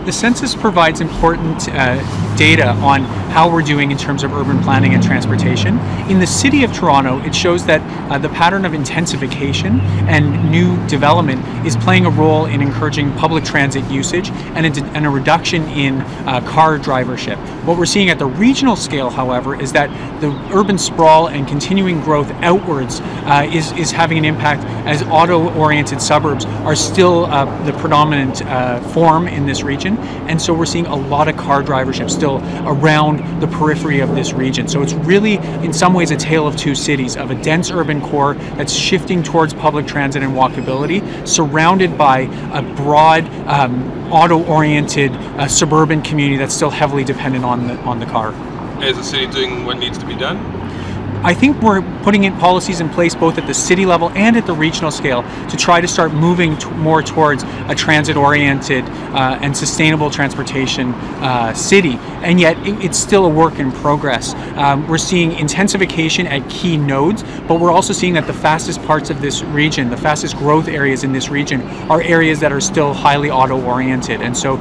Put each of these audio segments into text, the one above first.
The census provides important data on how we're doing in terms of urban planning and transportation. In the City of Toronto, it shows that the pattern of intensification and new development is playing a role in encouraging public transit usage and a reduction in car drivership. What we're seeing at the regional scale, however, is that the urban sprawl and continuing growth outwards is having an impact, as auto-oriented suburbs are still the predominant form in this region, and so we're seeing a lot of car drivership still around the periphery of this region. So it's really, in some ways, a tale of two cities, of a dense urban core that's shifting towards public transit and walkability, surrounded by a broad auto-oriented suburban community that's still heavily dependent on the car. Is the city doing what needs to be done? I think we're putting in policies in place both at the city level and at the regional scale to try to start moving more towards a transit-oriented and sustainable transportation city, and yet it's still a work in progress. We're seeing intensification at key nodes, but we're also seeing that the fastest parts of this region, the fastest growth areas in this region, are areas that are still highly auto-oriented, and so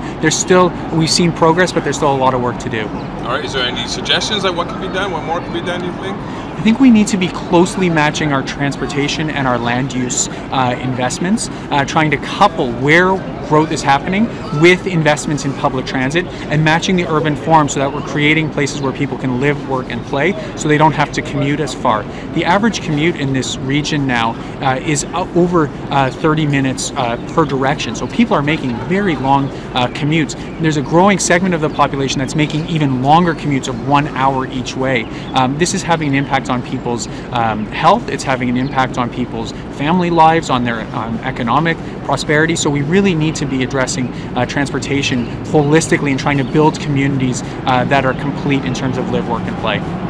we've seen progress, but there's still a lot of work to do. All right, is there any suggestions like what can be done, what more can be done, do you think? I think we need to be closely matching our transportation and our land use investments, trying to couple where growth is happening with investments in public transit and matching the urban form so that we're creating places where people can live, work, and play so they don't have to commute as far. The average commute in this region now is over 30 minutes per direction, so people are making very long commutes. There's a growing segment of the population that's making even longer commutes of 1 hour each way. This is having an impact on people's health, it's having an impact on people's family lives, on their economic prosperity, so we really need to be addressing transportation holistically and trying to build communities that are complete in terms of live, work, and play.